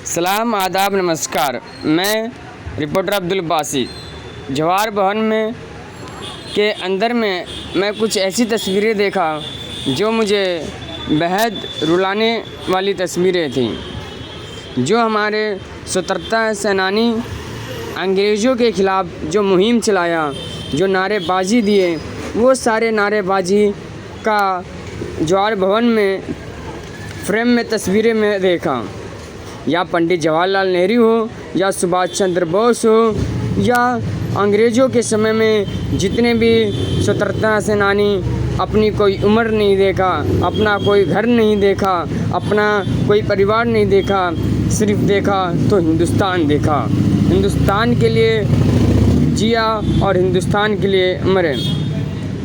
सलाम, आदाब, नमस्कार। मैं रिपोर्टर अब्दुल बासी। जवाहर भवन में के अंदर में मैं कुछ ऐसी तस्वीरें देखा जो मुझे बेहद रुलाने वाली तस्वीरें थीं। जो हमारे स्वतंत्रता सेनानी अंग्रेज़ों के ख़िलाफ़ जो मुहिम चलाया, जो नारेबाजी दिए, वो सारे नारेबाजी का जवाहर भवन में फ्रेम में तस्वीरें में देखा। या पंडित जवाहरलाल नेहरू हो, या सुभाष चंद्र बोस हो, या अंग्रेज़ों के समय में जितने भी स्वतंत्रता सेनानी अपनी कोई उम्र नहीं देखा, अपना कोई घर नहीं देखा, अपना कोई परिवार नहीं देखा, सिर्फ देखा तो हिंदुस्तान देखा। हिंदुस्तान के लिए जिया और हिंदुस्तान के लिए मरे।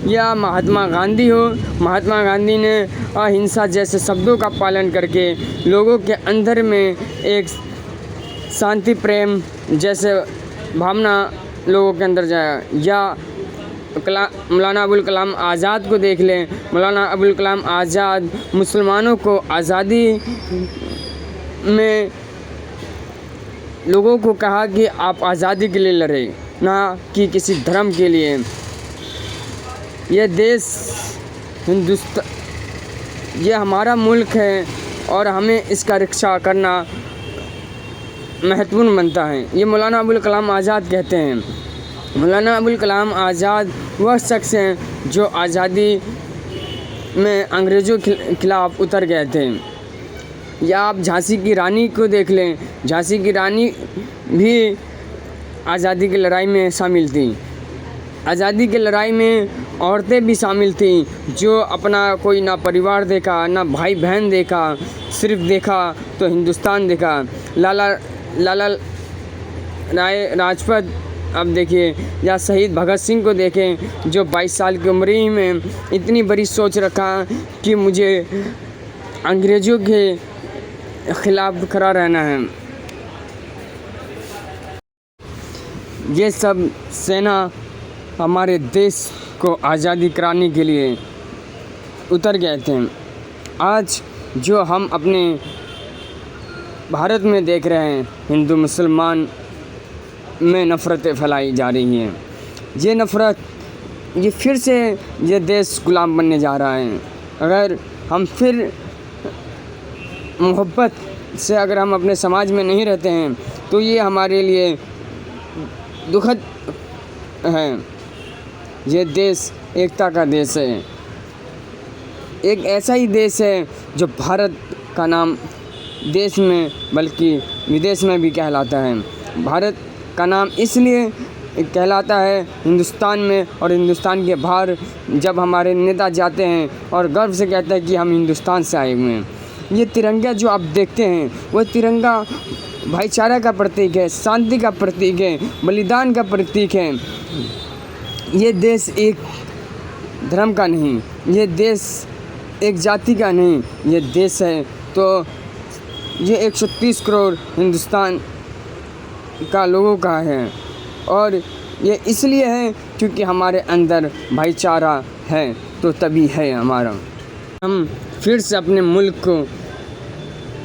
या महात्मा गांधी हो, महात्मा गांधी ने अहिंसा जैसे शब्दों का पालन करके लोगों के अंदर में एक शांति प्रेम जैसे भावना लोगों के अंदर जाया। या मौलाना अबुल कलाम आज़ाद को देख लें। मौलाना अबुल कलाम आज़ाद मुसलमानों को आज़ादी में लोगों को कहा कि आप आज़ादी के लिए लड़े, ना कि किसी धर्म के लिए। ये देश हिंदुस्तान, ये हमारा मुल्क है और हमें इसका रक्षा करना महत्वपूर्ण बनता है। ये मौलाना अबुल कलाम आज़ाद कहते हैं। मौलाना अबुल कलाम आज़ाद वह शख्स हैं जो आज़ादी में अंग्रेज़ों के खिलाफ़ उतर गए थे। या आप झांसी की रानी को देख लें। झांसी की रानी भी आज़ादी की लड़ाई में शामिल थी। आज़ादी की लड़ाई में औरतें भी शामिल थीं, जो अपना कोई ना परिवार देखा, ना भाई बहन देखा, सिर्फ देखा तो हिंदुस्तान देखा। लाला राय राजपथ अब देखिए, या शहीद भगत सिंह को देखें, जो 22 साल की उम्र ही में इतनी बड़ी सोच रखा कि मुझे अंग्रेज़ों के ख़िलाफ़ खड़ा रहना है। ये सब सेना हमारे देश को आज़ादी कराने के लिए उतर गए थे। आज जो हम अपने भारत में देख रहे हैं, हिंदू मुसलमान में नफ़रतें फैलाई जा रही हैं। ये नफ़रत, ये फिर से ये देश गुलाम बनने जा रहा है। अगर हम फिर मोहब्बत से अगर हम अपने समाज में नहीं रहते हैं तो ये हमारे लिए दुखद है। ये देश एकता का देश है। एक ऐसा ही देश है जो भारत का नाम देश में बल्कि विदेश में भी कहलाता है। भारत का नाम इसलिए कहलाता है हिंदुस्तान में और हिंदुस्तान के बाहर जब हमारे नेता जाते हैं और गर्व से कहते हैं कि हम हिंदुस्तान से आए हुए हैं। ये तिरंगा जो आप देखते हैं, वह तिरंगा भाईचारा का प्रतीक है, शांति का प्रतीक है, बलिदान का प्रतीक है। ये देश एक धर्म का नहीं, ये देश एक जाति का नहीं, ये देश है तो ये 130 करोड़ हिंदुस्तान का लोगों का है। और ये इसलिए है क्योंकि हमारे अंदर भाईचारा है, तो तभी है हमारा। हम फिर से अपने मुल्क को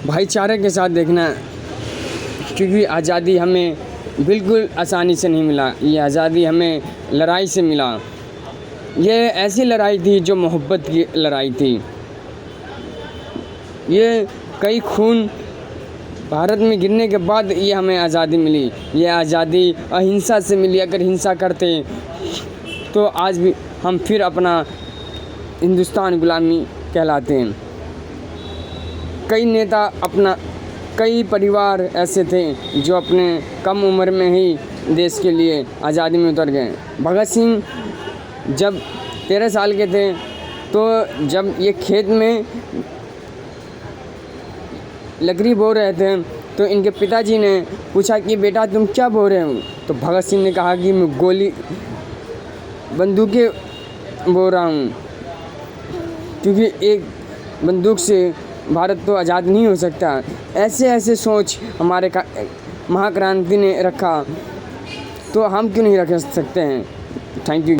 भाईचारे के साथ देखना, क्योंकि आज़ादी हमें बिल्कुल आसानी से नहीं मिला। ये आज़ादी हमें लड़ाई से मिला। ये ऐसी लड़ाई थी जो मोहब्बत की लड़ाई थी। ये कई खून भारत में गिरने के बाद ये हमें आज़ादी मिली। ये आज़ादी अहिंसा से मिली। अगर हिंसा करते तो आज भी हम फिर अपना हिंदुस्तान गुलामी कहलाते हैं। कई नेता अपना, कई परिवार ऐसे थे जो अपने कम उम्र में ही देश के लिए आज़ादी में उतर गए। भगत सिंह जब 13 साल के थे तो जब ये खेत में लकड़ी बो रहे थे तो इनके पिताजी ने पूछा कि बेटा तुम क्या बो रहे हो? तो भगत सिंह ने कहा कि मैं बंदूकें बो रहा हूँ, क्योंकि एक बंदूक से भारत तो आज़ाद नहीं हो सकता। ऐसे ऐसे सोच हमारे महाक्रांति ने रखा, तो हम क्यों नहीं रख सकते हैं। Thank you.